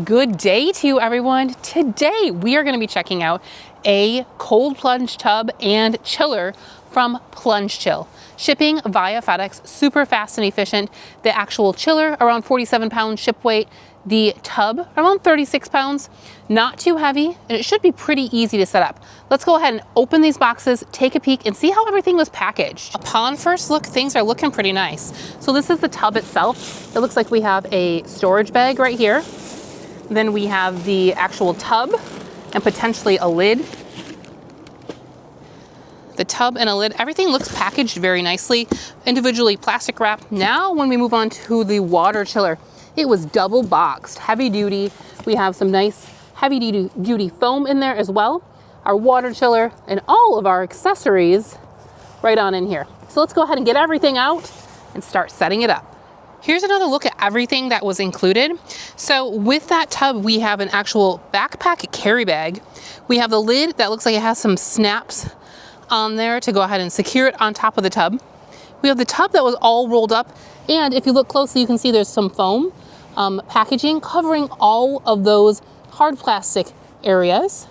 Good day to you, everyone. Today we are going to be checking out a cold plunge tub and chiller from PlungeChill. Shipping via FedEx, super fast and efficient. The actual chiller around 47 pounds ship weight. The tub around 36 pounds, not too heavy, and it should be pretty easy to set up. Let's go ahead and open these boxes, take a peek, and see how everything was packaged. Upon first look, things are looking pretty nice. So this is the tub itself. It looks like we have a storage bag right here. Then we have the actual tub and potentially a lid. The tub and a lid, everything looks packaged very nicely, individually plastic wrapped. Now when we move on to the water chiller, it was double boxed, heavy duty. We have some nice heavy duty foam in there as well. Our water chiller and all of our accessories right on in here. So let's go ahead and get everything out and start setting it up. Here's another look at everything that was included. So with that tub, we have an actual backpack carry bag. We have the lid that looks like it has some snaps on there to go ahead and secure it on top of the tub. We have the tub that was all rolled up. And if you look closely, you can see there's some foam packaging covering all of those hard plastic areas.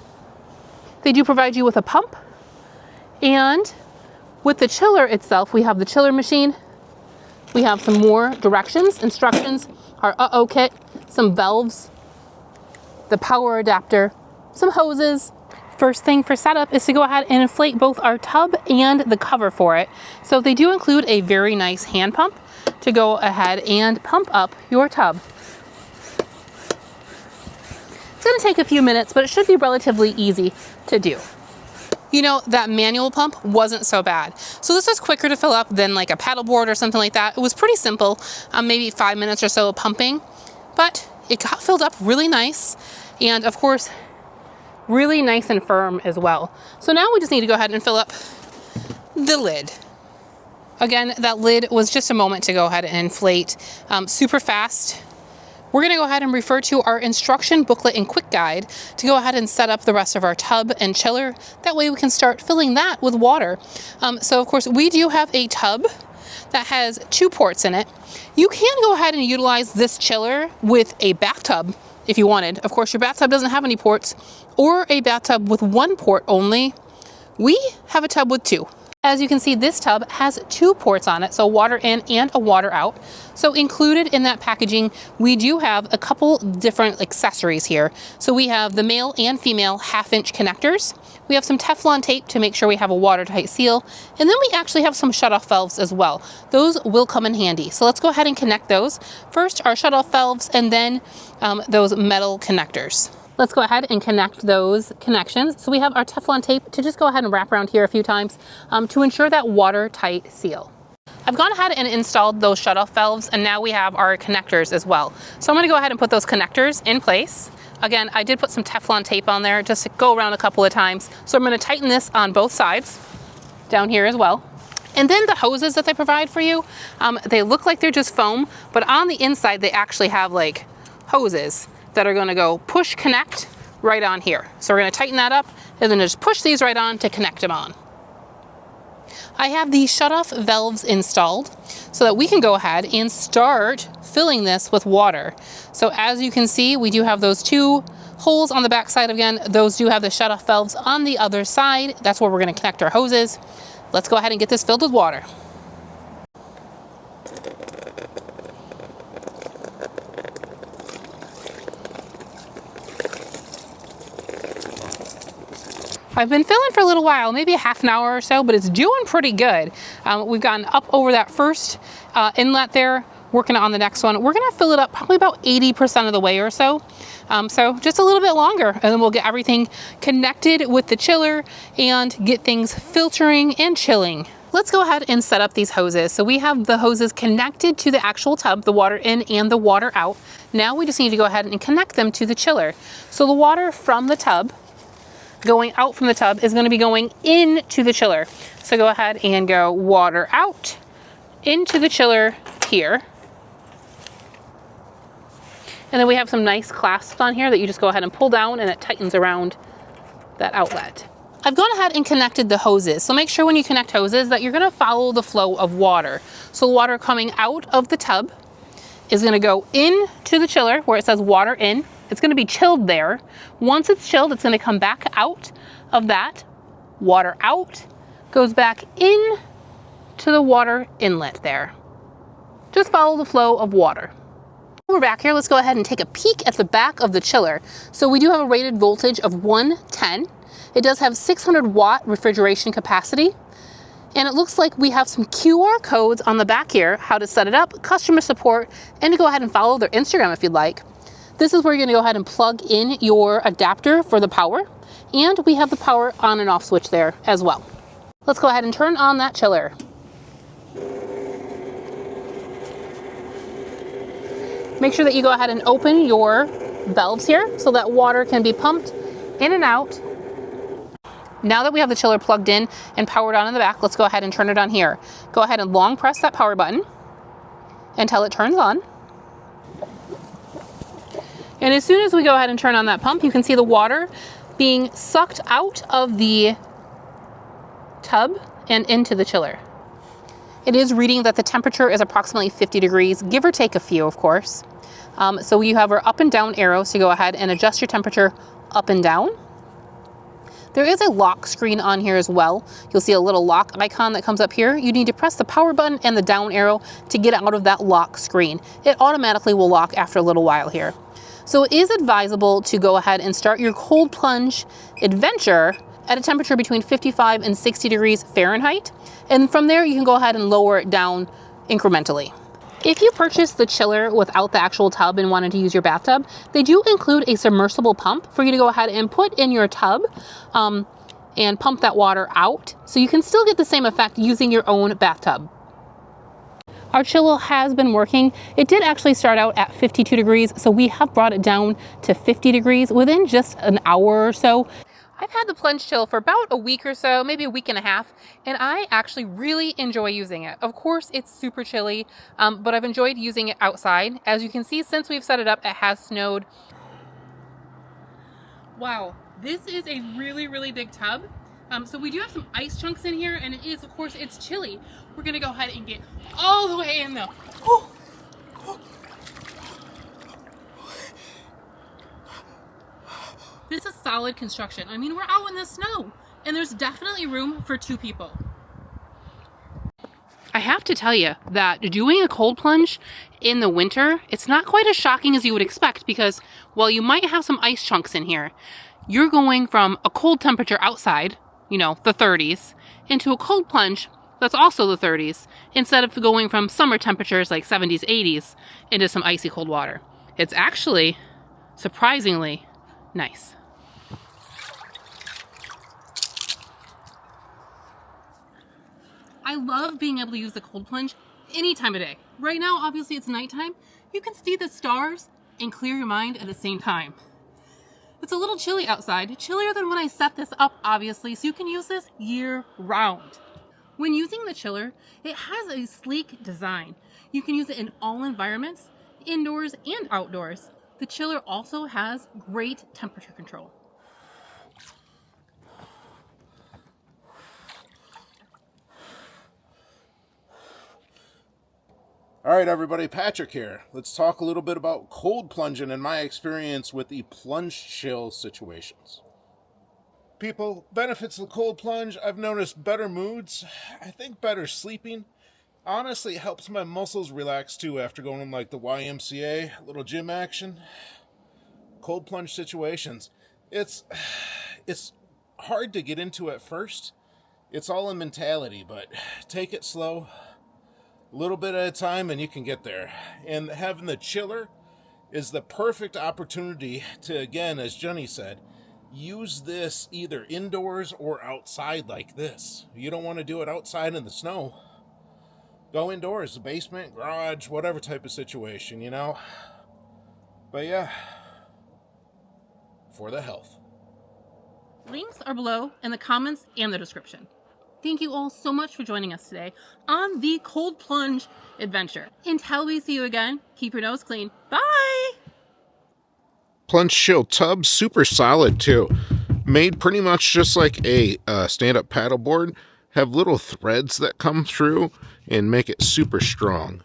They do provide you with a pump. And with the chiller itself, we have the chiller machine. We have some more directions, instructions, our uh-oh kit, some valves, the power adapter, some hoses. First thing for setup is to go ahead and inflate both our tub and the cover for it. So they do include a very nice hand pump to go ahead and pump up your tub. It's gonna take a few minutes, but it should be relatively easy to do. You know, that manual pump wasn't so bad. So this was quicker to fill up than like a paddleboard or something like that. It was pretty simple, maybe 5 minutes or so of pumping, but it got filled up really nice. And of course, really nice and firm as well. So now we just need to go ahead and fill up the lid. Again, that lid was just a moment to go ahead and inflate super fast. We're gonna go ahead and refer to our instruction booklet and quick guide to go ahead and set up the rest of our tub and chiller. That way we can start filling that with water. So of course we do have a tub that has 2 ports in it. You can go ahead and utilize this chiller with a bathtub if you wanted. Of course your bathtub doesn't have any ports, or a bathtub with 1 port only. We have a tub with 2. As you can see, this tub has 2 ports on it, so water in and a water out. So included in that packaging, we do have a couple different accessories here. So we have the male and female 1/2-inch connectors. We have some Teflon tape to make sure we have a watertight seal. And then we actually have some shutoff valves as well. Those will come in handy. So let's go ahead and connect those. First, our shutoff valves, and then those metal connectors. Let's go ahead and connect those connections. So we have our Teflon tape to just go ahead and wrap around here a few times to ensure that watertight seal. I've gone ahead and installed those shutoff valves, and now we have our connectors as well. So I'm gonna go ahead and put those connectors in place. Again, I did put some Teflon tape on there just to go around a couple of times. So I'm gonna tighten this on both sides, down here as well. And then the hoses that they provide for you, they look like they're just foam, but on the inside they actually have like hoses that are gonna go push connect right on here. So we're gonna tighten that up and then just push these right on to connect them on. I have the shutoff valves installed so that we can go ahead and start filling this with water. So as you can see, we do have those 2 holes on the back side. Again, those do have the shutoff valves on the other side. That's where we're gonna connect our hoses. Let's go ahead and get this filled with water. I've been filling for a little while, maybe a half an hour or so, but it's doing pretty good. We've gotten up over that first inlet there, working on the next one. We're gonna fill it up probably about 80% of the way or so. So just a little bit longer, and then we'll get everything connected with the chiller and get things filtering and chilling. Let's go ahead and set up these hoses. So we have the hoses connected to the actual tub, the water in and the water out. Now we just need to go ahead and connect them to the chiller. So the water from the tub going out from the tub is going to be going into the chiller. So go ahead and go water out into the chiller here. And then we have some nice clasps on here that you just go ahead and pull down, and it tightens around that outlet. I've gone ahead and connected the hoses. So make sure when you connect hoses that you're going to follow the flow of water. So water coming out of the tub is going to go into the chiller where it says water in. It's going to be chilled there. Once it's chilled, it's going to come back out of that, water out, goes back in to the water inlet there. Just follow the flow of water. We're back here. Let's go ahead and take a peek at the back of the chiller. So we do have a rated voltage of 110. It does have 600 watt refrigeration capacity. And it looks like we have some QR codes on the back here, how to set it up, customer support, and to go ahead and follow their Instagram if you'd like. This is where you're gonna go ahead and plug in your adapter for the power. And we have the power on and off switch there as well. Let's go ahead and turn on that chiller. Make sure that you go ahead and open your valves here so that water can be pumped in and out. Now that we have the chiller plugged in and powered on in the back, let's go ahead and turn it on here. Go ahead and long press that power button until it turns on. And as soon as we go ahead and turn on that pump, you can see the water being sucked out of the tub and into the chiller. It is reading that the temperature is approximately 50 degrees, give or take a few, of course. So you have our up and down arrows to go ahead and adjust your temperature up and down. There is a lock screen on here as well. You'll see a little lock icon that comes up here. You need to press the power button and the down arrow to get out of that lock screen. It automatically will lock after a little while here. So it is advisable to go ahead and start your cold plunge adventure at a temperature between 55 and 60 degrees Fahrenheit. And from there, you can go ahead and lower it down incrementally. If you purchase the chiller without the actual tub and wanted to use your bathtub, they do include a submersible pump for you to go ahead and put in your tub and pump that water out. So you can still get the same effect using your own bathtub. Our chiller has been working. It did actually start out at 52 degrees, so we have brought it down to 50 degrees within just an hour or so. I've had the PlungeChill for about a week or so, maybe a week and a half, and I actually really enjoy using it. Of course, it's super chilly, but I've enjoyed using it outside. As you can see, since we've set it up, it has snowed. Wow, this is a really, really big tub. So we do have some ice chunks in here, and it is, of course, it's chilly. We're gonna go ahead and get all the way in though. Oh. This is solid construction. I mean, we're out in the snow, and there's definitely room for 2 people. I have to tell you that doing a cold plunge in the winter, it's not quite as shocking as you would expect because while you might have some ice chunks in here, you're going from a cold temperature outside, you know, the 30s, into a cold plunge that's also the 30s, instead of going from summer temperatures like 70s, 80s into some icy cold water. It's actually surprisingly nice. I love being able to use the cold plunge any time of day. Right now, obviously it's nighttime. You can see the stars and clear your mind at the same time. It's a little chilly outside, chillier than when I set this up, obviously, so you can use this year round. When using the chiller, it has a sleek design. You can use it in all environments, indoors and outdoors. The chiller also has great temperature control. All right, everybody, Patrick here. Let's talk a little bit about cold plunging and my experience with the PlungeChill situations. People, benefits of the cold plunge, I've noticed better moods, I think better sleeping. Honestly, it helps my muscles relax too after going like the YMCA, little gym action. Cold plunge situations. It's hard to get into at first. It's all in mentality, but take it slow. A little bit at a time and you can get there. And having the chiller is the perfect opportunity to, again, as Jenny said, use this either indoors or outside like this. You don't want to do it outside in the snow. Go indoors, the basement, garage, whatever type of situation, you know. But yeah, for the health. Links are below in the comments and the description. Thank you all so much for joining us today on the cold plunge adventure. Until we see you again, keep your nose clean. Bye! PlungeChill tub, super solid too. Made pretty much just like a stand-up paddleboard. Have little threads that come through and make it super strong.